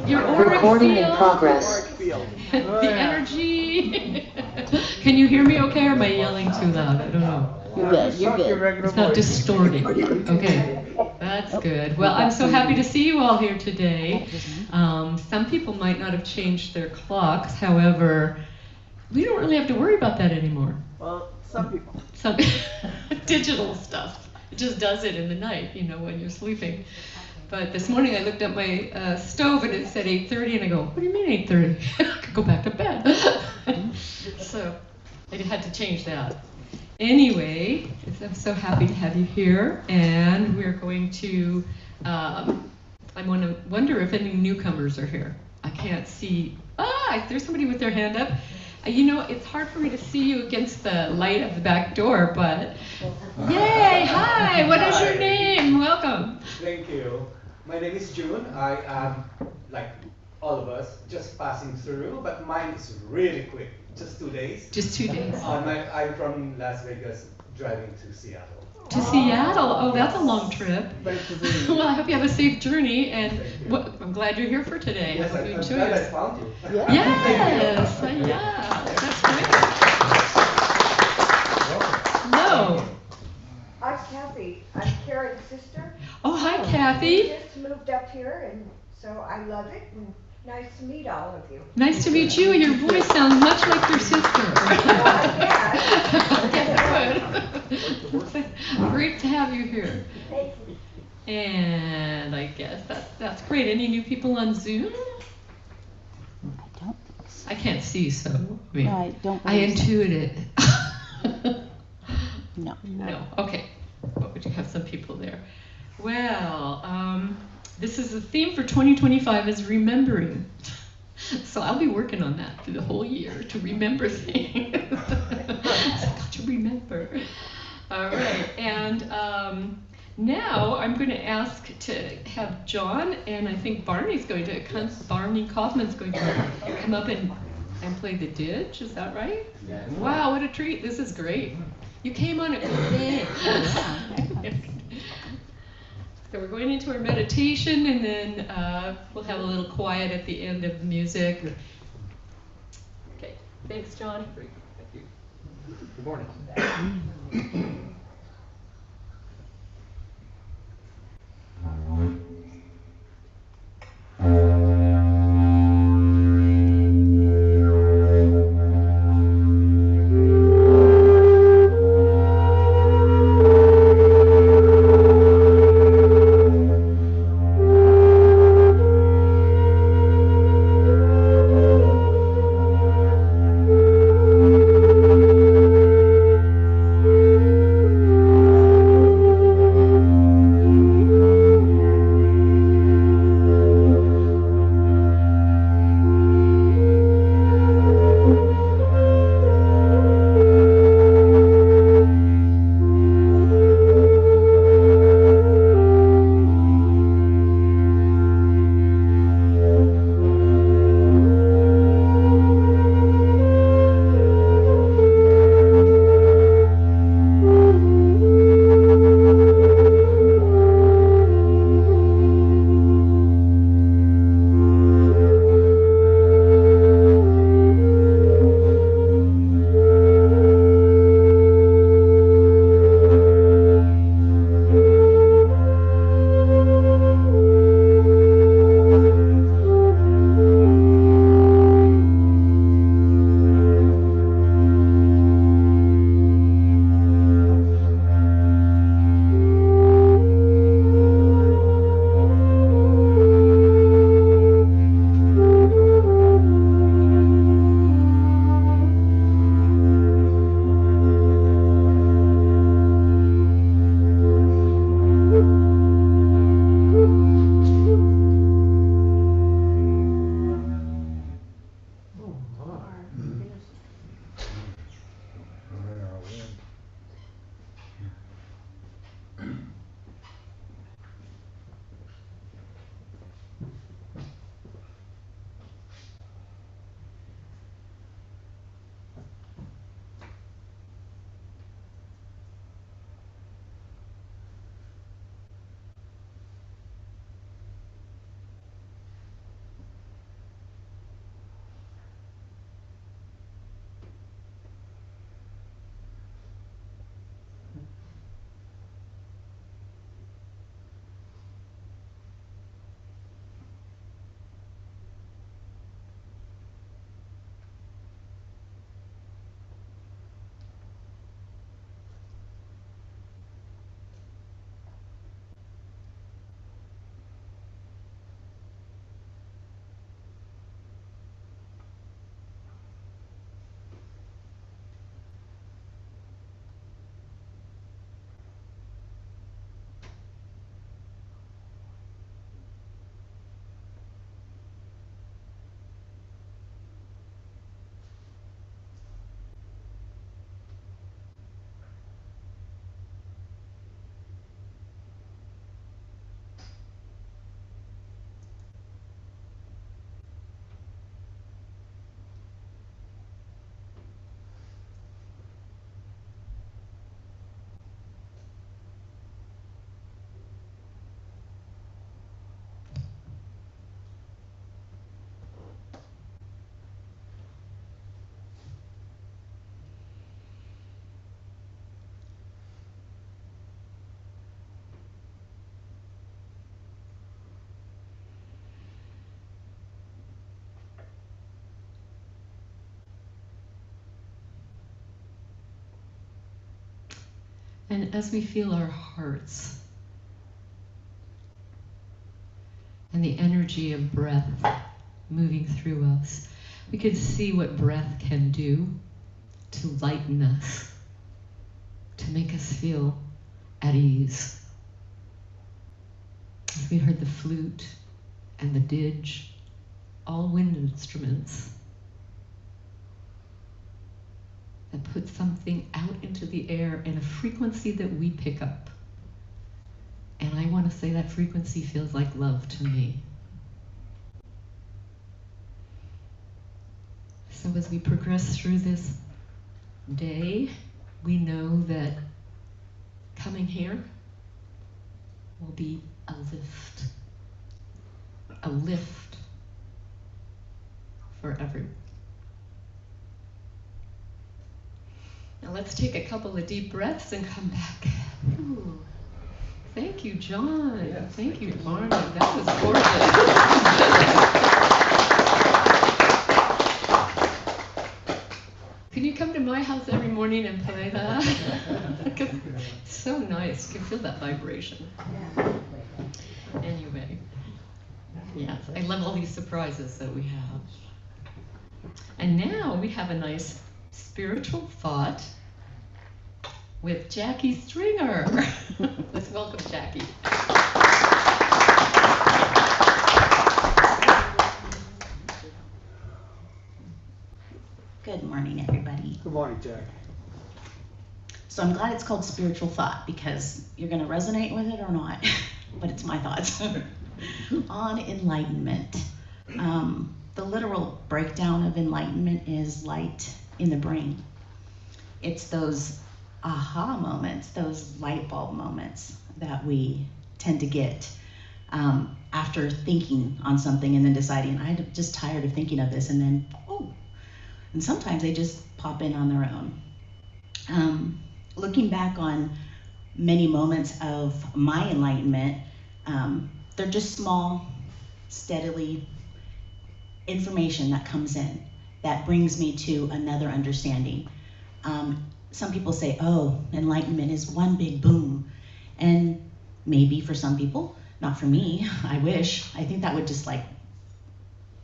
Your auric Recording field. in progress. The energy. Can you hear me okay, or am I yelling too loud? I don't know. You're good, you're good. It's not distorting. Okay, that's good. Well, I'm so happy to see you all here today. Some people might not have changed their clocks. However, we don't really have to worry about that anymore. Well, some people. Some digital stuff. It just does it in the night, you know, when you're sleeping. But this morning I looked at my stove and it said 8:30, and I go, what do you mean 8:30? I could go back to bed. So I had to change that. Anyway, I'm so happy to have you here, and we're going to, I wonder if any newcomers are here. I can't see, there's somebody with their hand up. You know, it's hard for me to see you against the light of the back door, but yay, hi, what is your name? Welcome. Thank you. My name is June. I am, like all of us, just passing through, but mine is really quick, just 2 days. Just 2 days. I'm from Las Vegas, driving to Seattle. To Seattle? Oh, that's a long trip. Well, I hope you have a safe journey, and I'm glad you're here for today. Yes, I hope you I'm enjoy glad I it. found you. Yes, yeah, that's great. No. I'm Kathy. I'm Karen's sister. Oh, hi, We Kathy. just moved up here, and so I love it, and nice to meet all of you. Nice to meet you. Your voice sounds much like your sister. Good. Great to have you here. Thank you. And I guess that's great. Any new people on Zoom? I can't see, so I mean, I don't I believe so. intuit it. No. No. Okay. But would you have some people there? Well, this is the theme for 2025 is remembering. So I'll be working on that through the whole year to remember things. I've got to remember. All right. And now I'm going to ask to have John, and I think Barney Kaufman's going to come up and play the didge. Is that right? Yes. Wow, what a treat. This is great. You came on a good day. So we're going into our meditation, and then we'll have a little quiet at the end of the music. Okay, thanks, John. Thank you. Good morning. And as we feel our hearts and the energy of breath moving through us, we can see what breath can do to lighten us, to make us feel at ease. As we heard the flute and the didge, all wind instruments that put something out into the air in a frequency that we pick up. And I want to say that frequency feels like love to me. So as we progress through this day, we know that coming here will be a lift for everyone. Now let's take a couple of deep breaths and come back. Ooh. Thank you, John. Yes, thank you, you. Barney. That was gorgeous. Can you come to my house every morning and play that? It's so nice. You can feel that vibration. Anyway, yes, I love all these surprises that we have. And now we have a nice spiritual thought with Jacque Stringer. Let's welcome Jacque. Good morning, everybody. Good morning, Jacque. So I'm glad it's called spiritual thought because you're going to resonate with it or not, but it's my thoughts on enlightenment. The literal breakdown of enlightenment is light in the brain. It's those aha moments, those light bulb moments that we tend to get after thinking on something and then deciding, I'm just tired of thinking of this, and then, oh, and sometimes they just pop in on their own. Looking back on many moments of my enlightenment, they're just small, steadily information that comes in that brings me to another understanding. Some people say, oh, enlightenment is one big boom. And maybe for some people, not for me, I wish. I think that would just like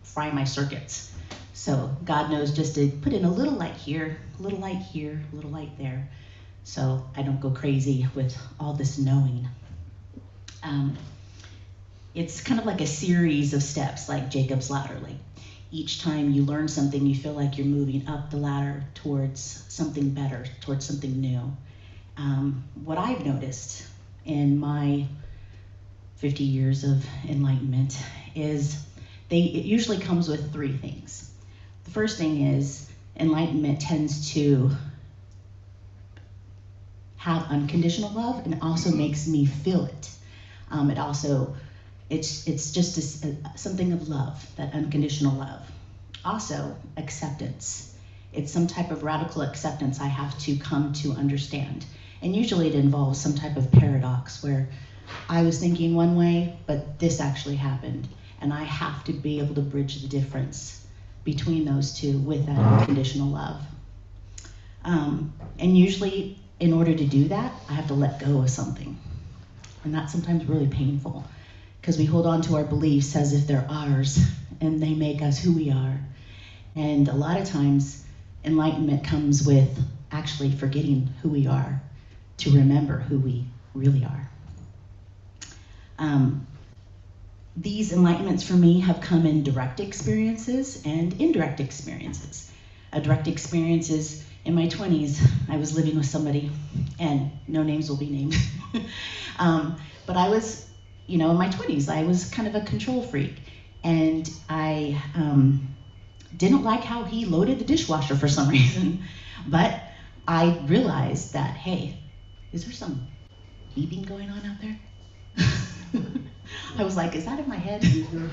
fry my circuits. So God knows just to put in a little light here, a little light here, a little light there, so I don't go crazy with all this knowing. It's kind of like a series of steps, like Jacob's ladder. Like each time you learn something, you feel like you're moving up the ladder towards something better, towards something new. What I've noticed in my 50 years of enlightenment is it usually comes with three things. The first thing is enlightenment tends to have unconditional love, and it also makes me feel it. It's just something of love, that unconditional love. Also, acceptance. It's some type of radical acceptance I have to come to understand. And usually it involves some type of paradox where I was thinking one way, but this actually happened. And I have to be able to bridge the difference between those two with that unconditional love. And usually, in order to do that, I have to let go of something. And that's sometimes really painful because we hold on to our beliefs as if they're ours and they make us who we are. And a lot of times, enlightenment comes with actually forgetting who we are to remember who we really are. These enlightenments for me have come in direct experiences and indirect experiences. A direct experience is in my 20s, I was living with somebody, and no names will be named. But I was, in my 20s, I was kind of a control freak. And I didn't like how he loaded the dishwasher for some reason. But I realized that, hey, is there some beeping going on out there? I was like, is that in my head?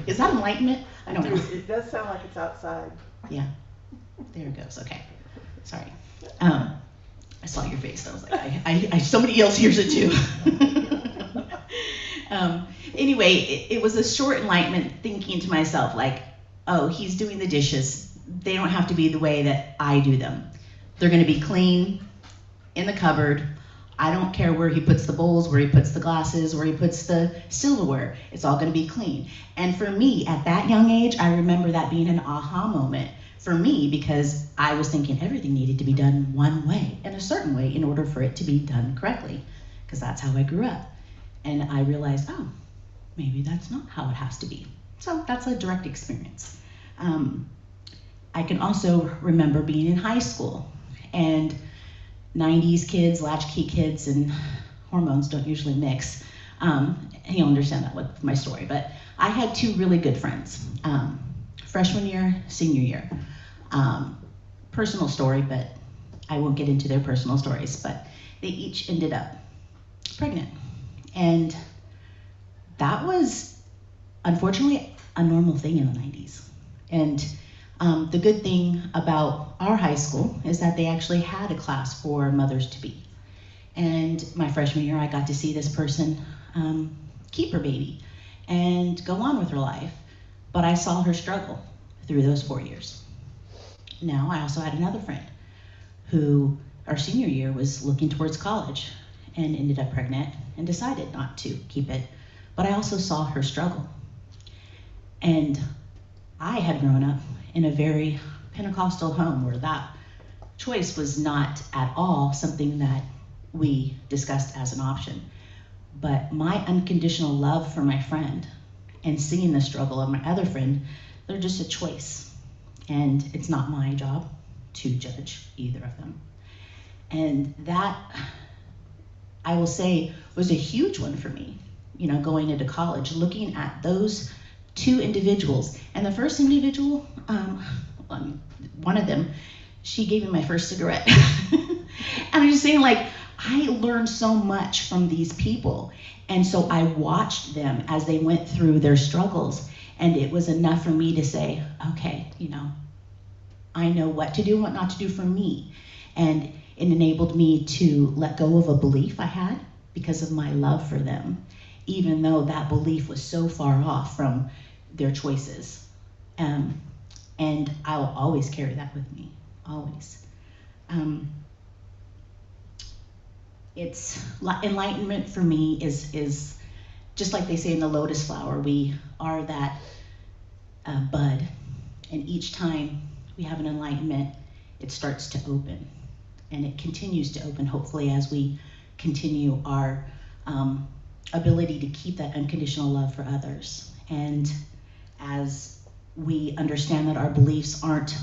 Is that enlightenment? I don't know. It does sound like it's outside. Yeah, there it goes. Okay, sorry. I saw your face. I was like, somebody else hears it too. Anyway, it was a short enlightenment thinking to myself, like, oh, he's doing the dishes. They don't have to be the way that I do them. They're going to be clean, in the cupboard, I don't care where he puts the bowls, where he puts the glasses, where he puts the silverware. It's all going to be clean. And for me, at that young age, I remember that being an aha moment for me, because I was thinking everything needed to be done one way, in a certain way, in order for it to be done correctly, because that's how I grew up. And I realized, oh, maybe that's not how it has to be. So that's a direct experience. I can also remember being in high school, and 90s kids, latchkey kids, and hormones don't usually mix. You'll understand that with my story, but I had two really good friends, freshman year, senior year. Personal story, but I won't get into their personal stories, but they each ended up pregnant. And that was, unfortunately, a normal thing in the 90s. And the good thing about our high school is that they actually had a class for mothers-to-be. And my freshman year, I got to see this person keep her baby and go on with her life. But I saw her struggle through those 4 years. Now, I also had another friend who, our senior year, was looking towards college and ended up pregnant and decided not to keep it. But I also saw her struggle. And I had grown up in a very Pentecostal home where that choice was not at all something that we discussed as an option. But my unconditional love for my friend and seeing the struggle of my other friend, they're just a choice. And it's not my job to judge either of them. And that, I will say, was a huge one for me, going into college, looking at those two individuals. And the first individual, one of them, she gave me my first cigarette. And I'm just saying, I learned so much from these people. And so I watched them as they went through their struggles. And it was enough for me to say, okay, I know what to do, what not to do for me. And it enabled me to let go of a belief I had because of my love for them, even though that belief was so far off from their choices. And I'll always carry that with me, always. It's enlightenment for me is just like they say in the lotus flower, we are that bud, and each time we have an enlightenment, it starts to open, and it continues to open, hopefully, as we continue our ability to keep that unconditional love for others. And as we understand that our beliefs aren't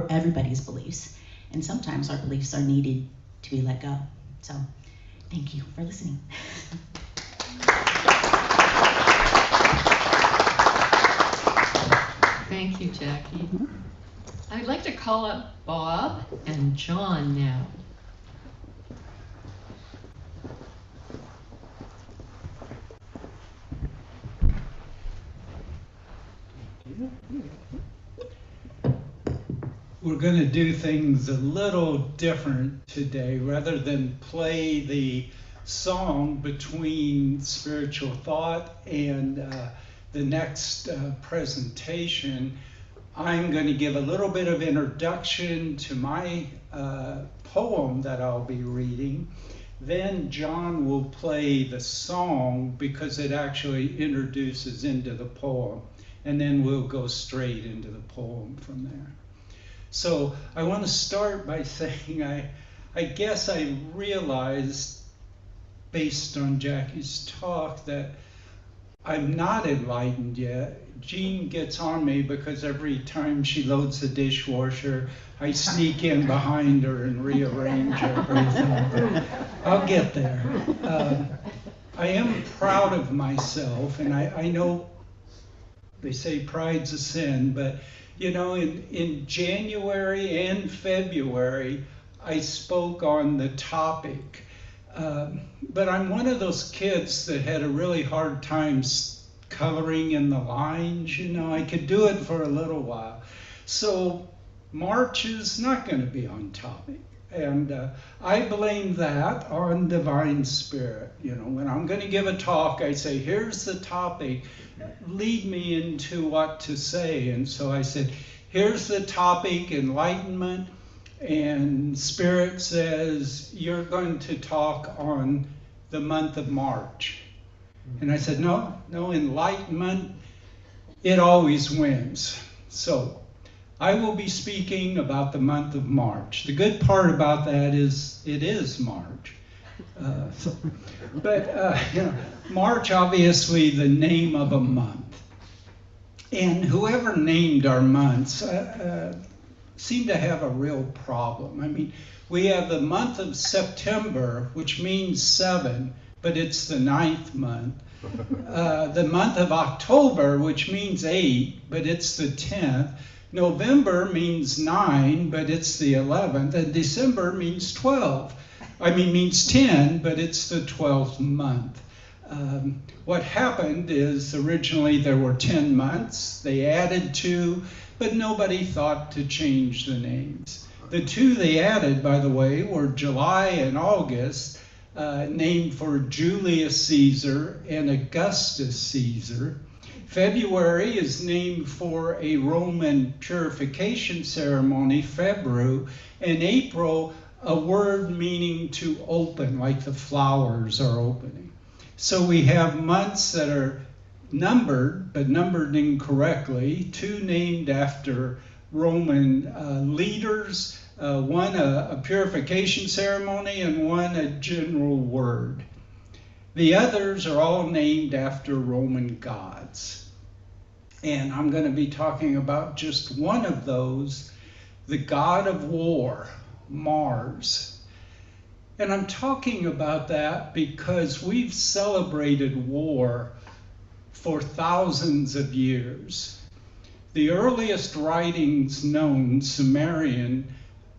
everybody's beliefs, and sometimes our beliefs are needed to be let go. So thank you for listening. Thank you, Jackie. I'd like to call up Bob and John now. We're going to do things a little different today. Rather than play the song between spiritual thought and the next presentation, I'm going to give a little bit of introduction to my poem that I'll be reading. Then John will play the song because it actually introduces into the poem. And then we'll go straight into the poem from there. So I want to start by saying I guess I realized, based on Jackie's talk, that I'm not enlightened yet. Jean gets on me because every time she loads the dishwasher, I sneak in behind her and rearrange everything. I'll get there. I am proud of myself, and I know they say pride's a sin, but in January and February, I spoke on the topic. But I'm one of those kids that had a really hard time coloring in the lines. I could do it for a little while. So March is not going to be on topic. And I blame that on Divine Spirit. When I'm going to give a talk, I say, here's the topic. Lead me into what to say. And so I said, here's the topic, enlightenment. And Spirit says, you're going to talk on the month of March. And I said, no, Enlightenment, it always wins. So I will be speaking about the month of March. The good part about that is it is March. March, obviously, the name of a month. And whoever named our months seem to have a real problem. I mean, we have the month of September, which means 7, but it's the 9th month. The month of October, which means 8, but it's the 10th. November means 9, but it's the 11th. And December means 10, but it's the 12th month. What happened is originally there were 10 months. They added 2, but nobody thought to change the names. The 2 they added, by the way, were July and August, named for Julius Caesar and Augustus Caesar. February is named for a Roman purification ceremony, Febru, and April, a word meaning to open, like the flowers are opening. So we have months that are numbered, but numbered incorrectly, 2 named after Roman leaders, one a purification ceremony and one a general word. The others are all named after Roman gods. And I'm going to be talking about just one of those, the god of war, Mars. And I'm talking about that because we've celebrated war for thousands of years. The earliest writings known, Sumerian,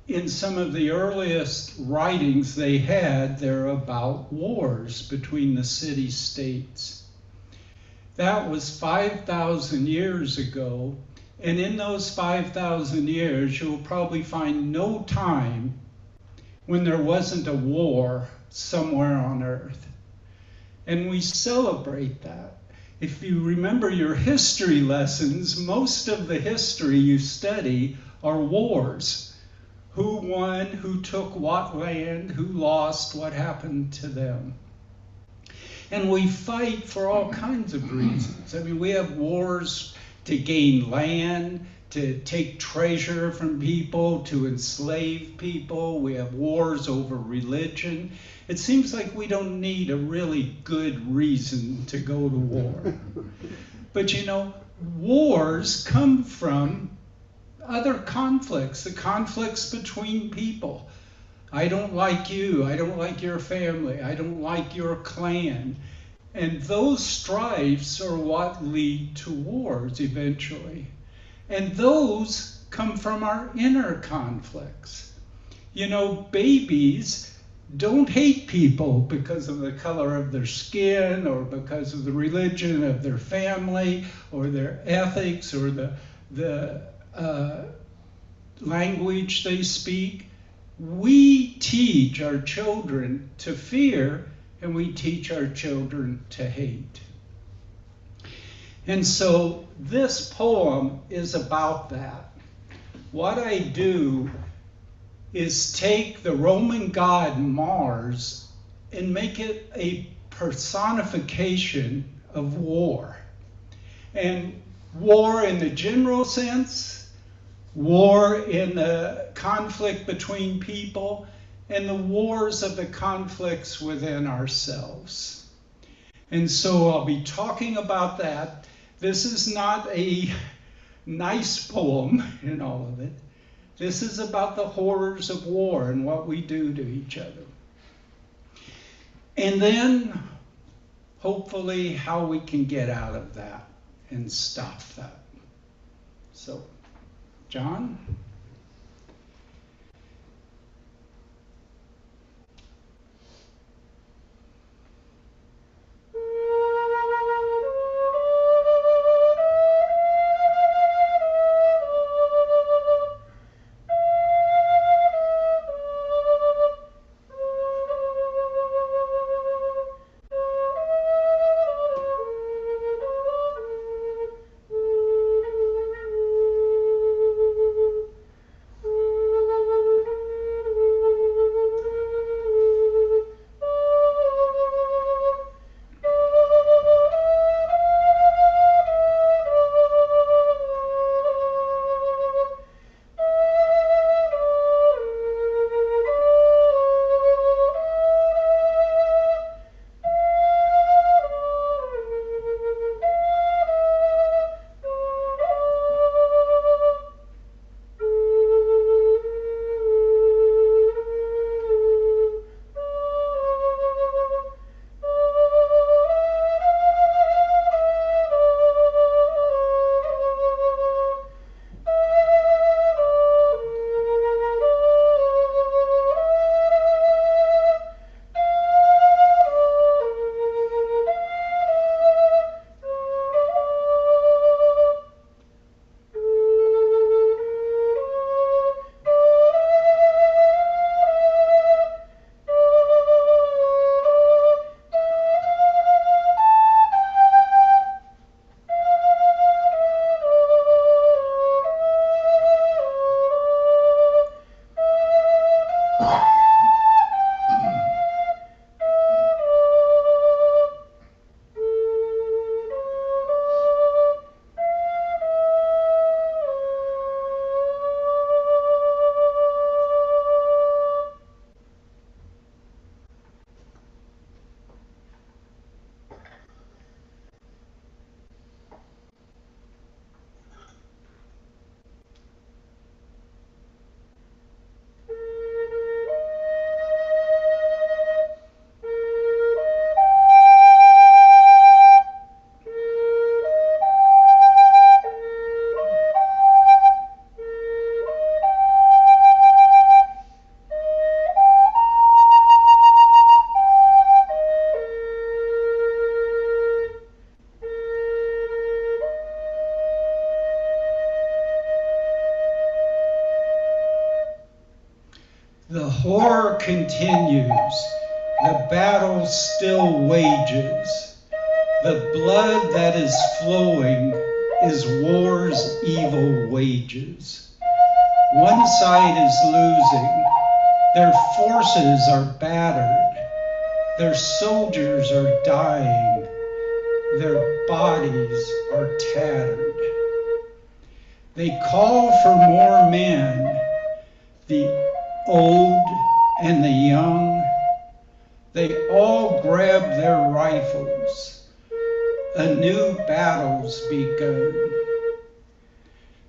in some of the earliest writings they had, they're about wars between the city-states. That was 5,000 years ago, and in those 5,000 years, you'll probably find no time when there wasn't a war somewhere on Earth. And we celebrate that. If you remember your history lessons, most of the history you study are wars. Who won, who took what land, who lost, what happened to them. And we fight for all kinds of reasons. I mean, we have wars to gain land, to take treasure from people, to enslave people. We have wars over religion. It seems like we don't need a really good reason to go to war. But you know, wars come from other conflicts, the conflicts between people. I don't like you, I don't like your family, I don't like your clan. And those strifes are what lead to wars eventually. And those come from our inner conflicts. You know, babies don't hate people because of the color of their skin or because of the religion of their family or their ethics or the language they speak. We teach our children to fear, and we teach our children to hate. And so this poem is about that. What I do is take the Roman god Mars and make it a personification of war. And war in the general sense, war in the conflict between people, and the wars of the conflicts within ourselves. And so I'll be talking about that. This is not a nice poem in all of it. This is about the horrors of war and what we do to each other. And then, hopefully, how we can get out of that and stop that. So, John? The horror continues. The battle still wages. The blood that is flowing is war's evil wages. One side is losing. Their forces are battered. Their soldiers are dying. Their bodies are tattered. They call for more men, the old and the young. They all grab their rifles. A new battle's begun.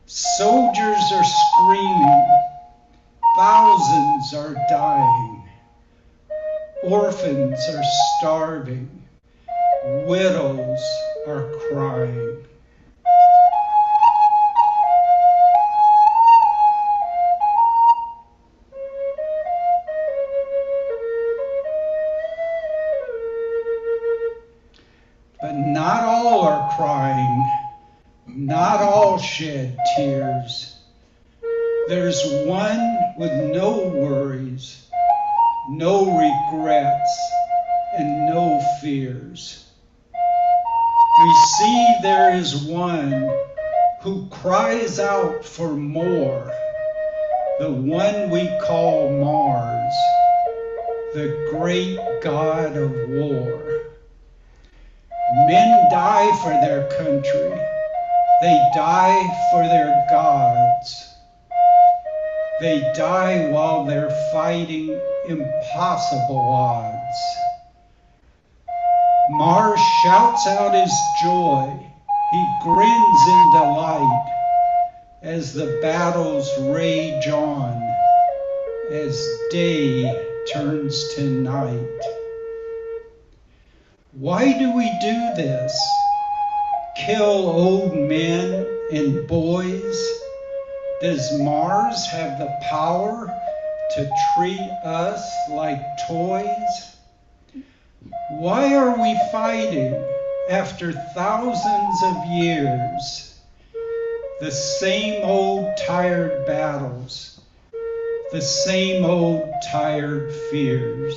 Soldiers are screaming. Thousands are dying. Orphans are starving. Widows are crying. But not all are crying. Not all shed tears. There's one with no worries, no regrets, and no fears. We see there is one who cries out for more, the one we call Mars, the great god of war. Men die for their country. They die for their gods. They die while they're fighting impossible odds. Mars shouts out his joy. He grins in delight as the battles rage on, as day turns to night. Why do we do this? Kill old men and boys? Does Mars have the power to treat us like toys? Why are we fighting after thousands of years? The same old tired battles, the same old tired fears.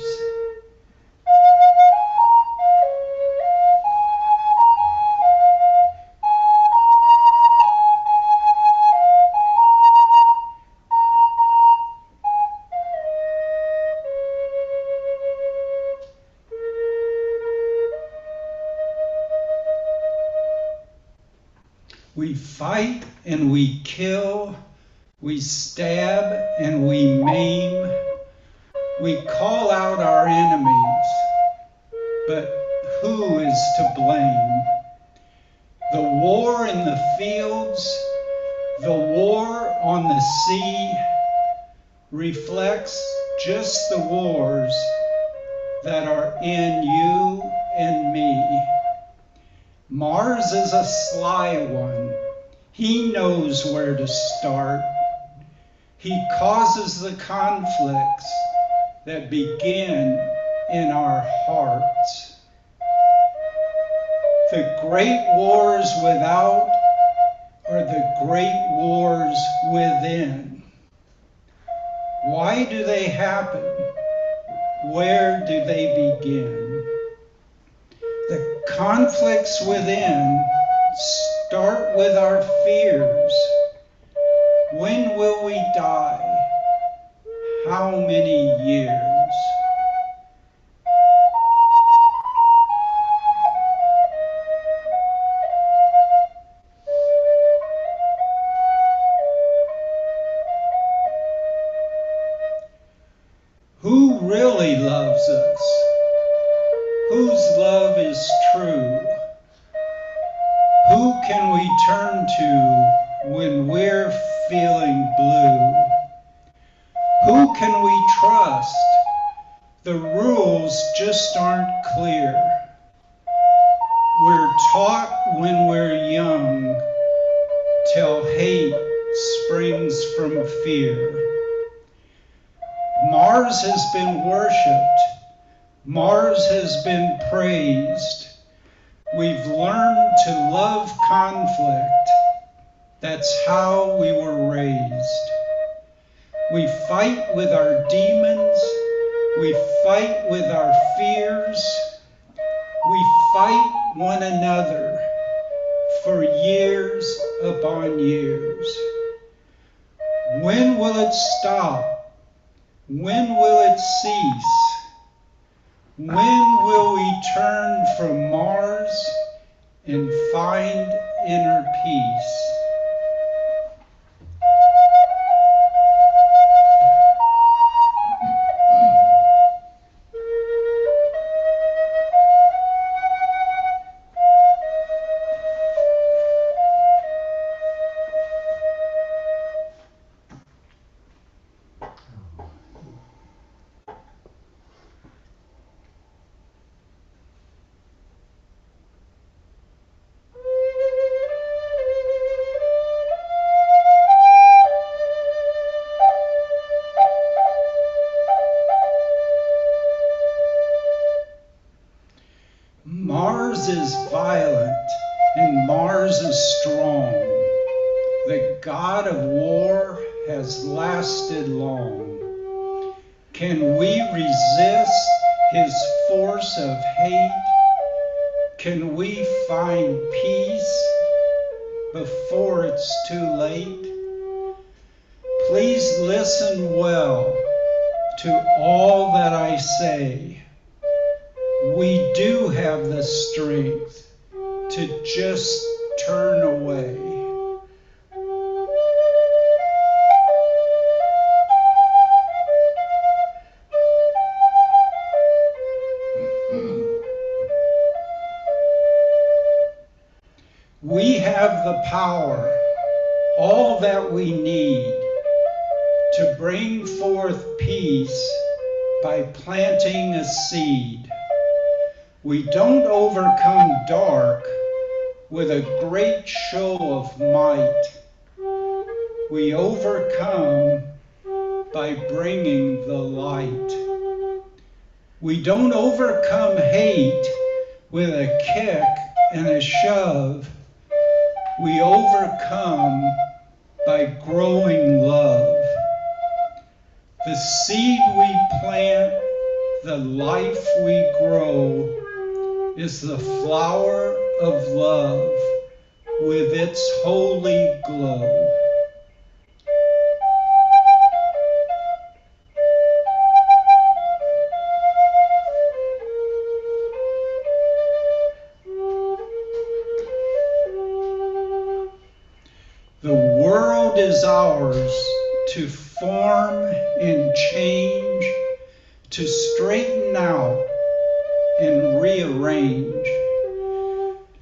We fight and we kill, we stab and we maim, we call out our enemies, but who is to blame? The war in the fields, the war on the sea, reflects just the wars that are in you and me. Mars is a sly one. He knows where to start. He causes the conflicts that begin in our hearts. The great wars without are the great wars within. Why do they happen? Where do they begin? The conflicts within start with our fears. When will we die? How many years? Who really loves us? Whose love is true? Who can we turn to when we're feeling blue? Who can we trust? The rules just aren't clear. We're taught when we're young till hate springs from fear. Mars has been worshipped. Mars has been praised. We've learned to love conflict. That's how we were raised. We fight with our demons. We fight with our fears. We fight one another for years upon years. When will it stop? When will it cease? When will we turn from Mars and find inner peace? Mars is violent and Mars is strong. The god of war has lasted long. Can we resist his force of hate? Can we find peace before it's too late? Please listen well to all that I say. We do have the strength to just turn away. We have the power, all that we need, to bring forth peace by planting a seed. We don't overcome dark with a great show of might. We overcome by bringing the light. We don't overcome hate with a kick and a shove. We overcome by growing love. The seed we plant, the life we grow, is the flower of love with its holy glow. The world is ours to form and change, to straighten out and rearrange.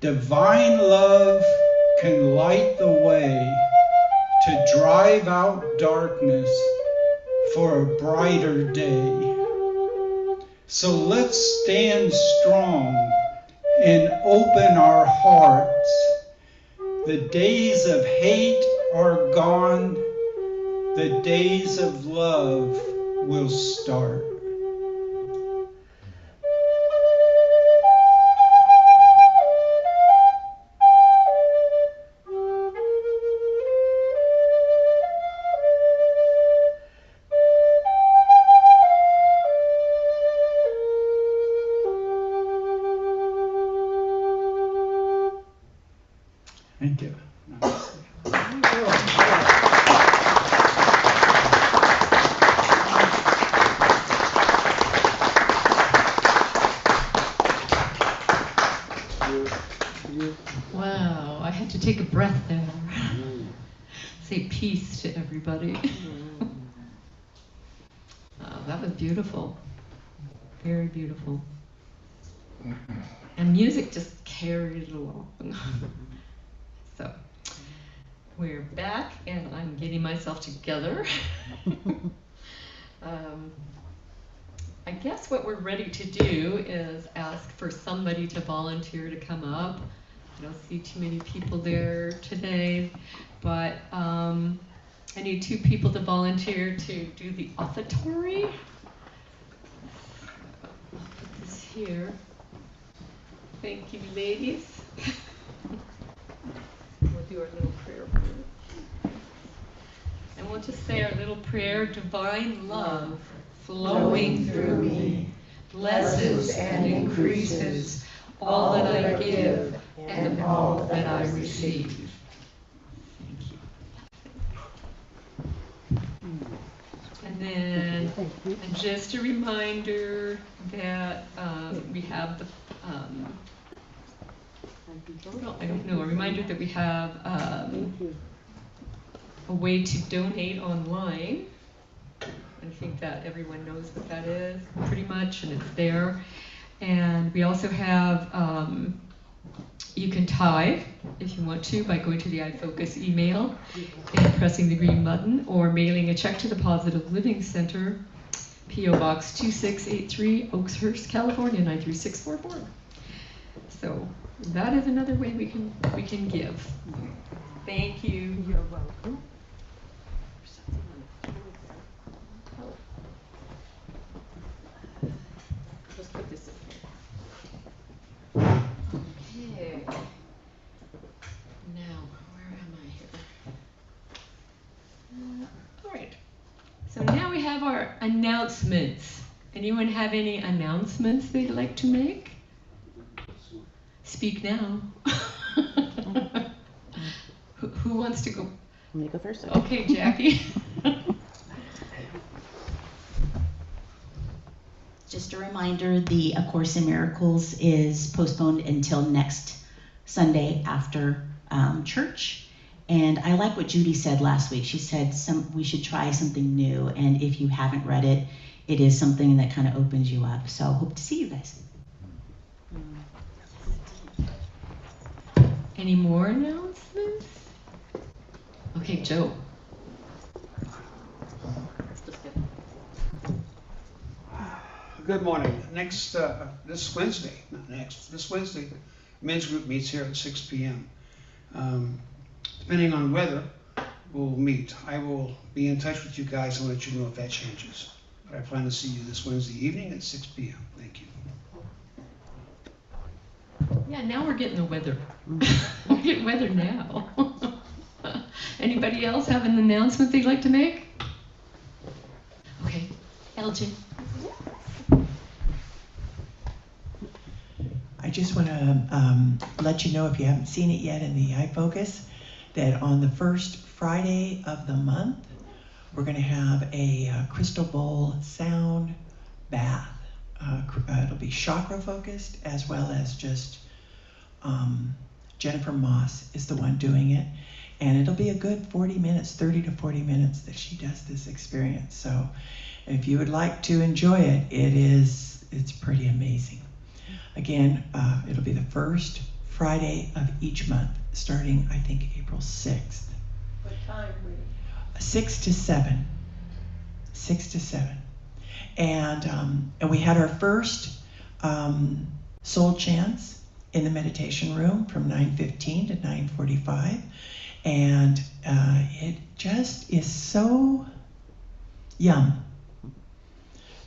Divine love can light the way to drive out darkness for a brighter day. So let's stand strong and open our hearts. The days of hate are gone. The days of love will start. Thank you. Wow, I had to take a breath there. Say peace to everybody. That was beautiful. Very beautiful. And music just carried it along. So, we're back, and I'm getting myself together. I guess what we're ready to do is ask for somebody to volunteer to come up. I don't see too many people there today, but I need 2 people to volunteer to do the offertory. I'll put this here. Thank you, ladies. We'll do our little prayer. And we'll want to say our little prayer. Divine love flowing through me blesses and increases all that I give and all that I receive. And then, and just a reminder that we have the, a reminder that we have a way to donate online. I think that everyone knows what that is, pretty much, and it's there. And we also have, you can tithe if you want to by going to the iFocus email and pressing the green button, or mailing a check to the Positive Living Center, P.O. Box 2683, Oakhurst, California 93644. So that is another way we can give. Thank you. You're welcome. Let's put this in here. Okay. Now, where am I here? All right. So now we have our announcements. Anyone have any announcements they'd like to make? Speak now. Who wants to go? Let me go first. Okay, Jackie. Just a reminder, the A Course in Miracles is postponed until next Sunday after church. And I like what Judy said last week. She said we should try something new. And if you haven't read it, it is something that kind of opens you up. So hope to see you guys. Any more announcements? Okay, Joe. Good morning. This Wednesday, men's group meets here at 6 p.m. Depending on weather, we'll meet. I will be in touch with you guys and let you know if that changes. But I plan to see you this Wednesday evening at 6 p.m. Thank you. Yeah, now we're getting the weather. We're getting weather now. Anybody else have an announcement they'd like to make? Okay, Elgin. I just want to let you know, if you haven't seen it yet in the iFocus, that on the first Friday of the month, we're going to have a crystal bowl sound bath. It'll be chakra focused, as well as just Jennifer Moss is the one doing it. And it'll be a good 40 minutes, 30 to 40 minutes that she does this experience. So if you would like to enjoy it, it's pretty amazing. Again, it'll be the first Friday of each month, starting, I think, April 6th. What time, Rudy? 6 to 7. 6 to 7. And we had our first soul chants in the meditation room from 9:15 to 9:45. And it just is so yum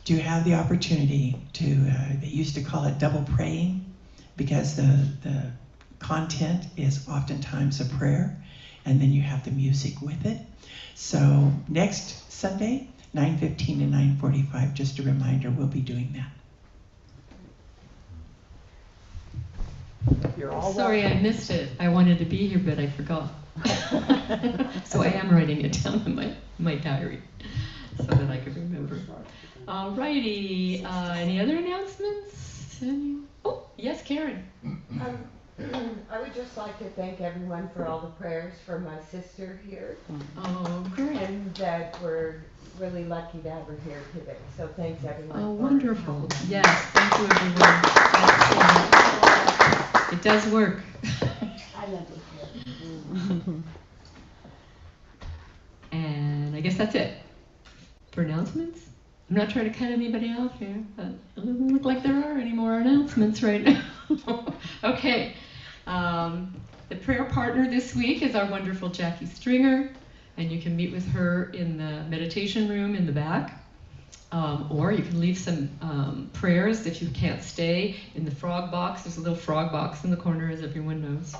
to have the opportunity to, they used to call it double praying, because the content is oftentimes a prayer, and then you have the music with it. So next Sunday, 9:15 to 9:45, just a reminder, we'll be doing that. You're all Sorry, I missed it. I wanted to be here, but I forgot. So I am writing it down in my diary so that I can remember. Alrighty, any other announcements? Oh, yes, Karen. I would just like to thank everyone for all the prayers for my sister here. Oh, great. And that we're really lucky to have her here today. So thanks everyone. Oh, for wonderful. helping. Yes, thank you everyone. Excellent. It does work. I love it. And I guess that's it for announcements. I'm not trying to cut anybody off here, but it doesn't look like there are any more announcements right now. Okay. The prayer partner this week is our wonderful Jacque Stringer, and you can meet with her in the meditation room in the back. Or you can leave some prayers if you can't stay in the frog box. There's a little frog box in the corner, as everyone knows.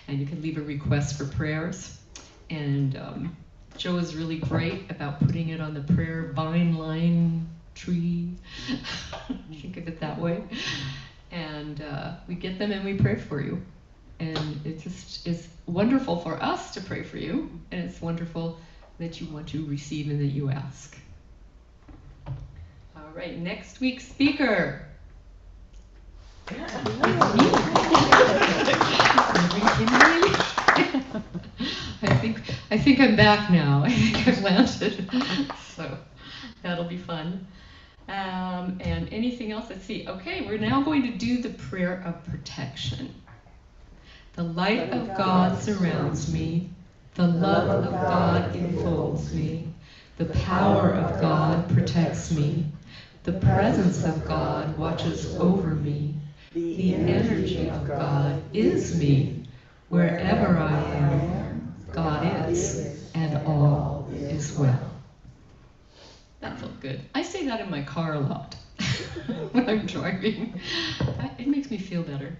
And you can leave a request for prayers. And Joe is really great about putting it on the prayer vine line tree. Think of it that way. And we get them and we pray for you. And it's wonderful for us to pray for you, and it's wonderful that you want to receive and that you ask. All right, next week's speaker. I think I'm back now. I think I've landed. So that'll be fun. And anything else? Let's see. Okay, we're now going to do the prayer of protection. The light of God surrounds me. The love of God enfolds me. The power of God protects me. The presence of God watches over me. The energy of God is me. Wherever I am, God is, and all is well. That felt good. I say that in my car a lot when I'm driving. It makes me feel better.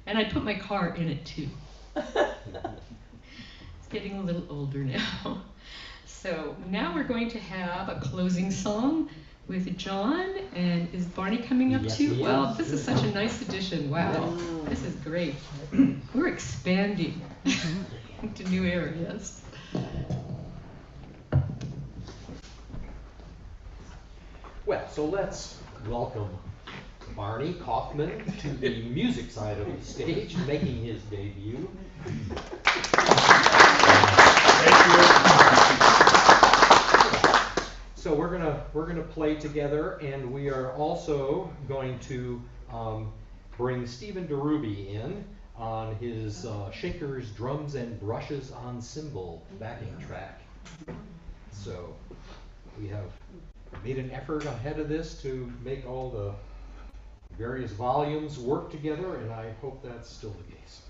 And I put my car in it too. It's getting a little older now. So now we're going to have a closing song with John. And is Barney coming up too? Well, this is such a nice addition. Wow, this is great. We're expanding into new areas. Well, so let's welcome Barney Kaufman to the music side of the stage, making his debut. Thank you. So we're gonna play together, and we are also going to bring Stephen DeRuby in on his Shakers, Drums, and Brushes Ensemble backing track. So we have made an effort ahead of this to make all the various volumes work together, and I hope that's still the case.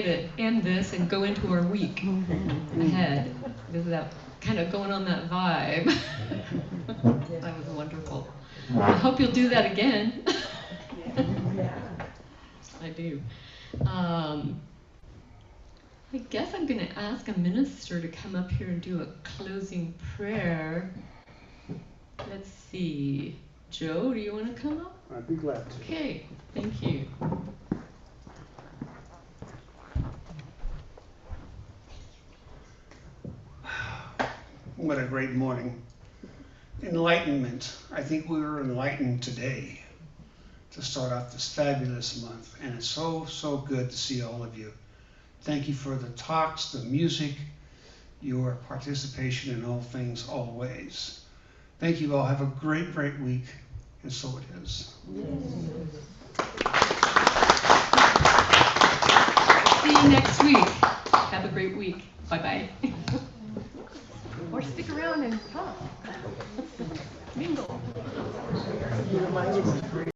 to end this and go into our week ahead. Because that kind of going on that vibe. That was wonderful. I hope you'll do that again. I do. I guess I'm going to ask a minister to come up here and do a closing prayer. Let's see. Joe, do you want to come up? I'd be glad to. Okay, thank you. What a great morning. Enlightenment. I think we were enlightened today to start off this fabulous month. And it's so, so good to see all of you. Thank you for the talks, the music, your participation in all things, always. Thank you all. Have a great, great week. And so it is. See you next week. Have a great week. Bye-bye. Or stick around and talk. Mingle. You reminded me.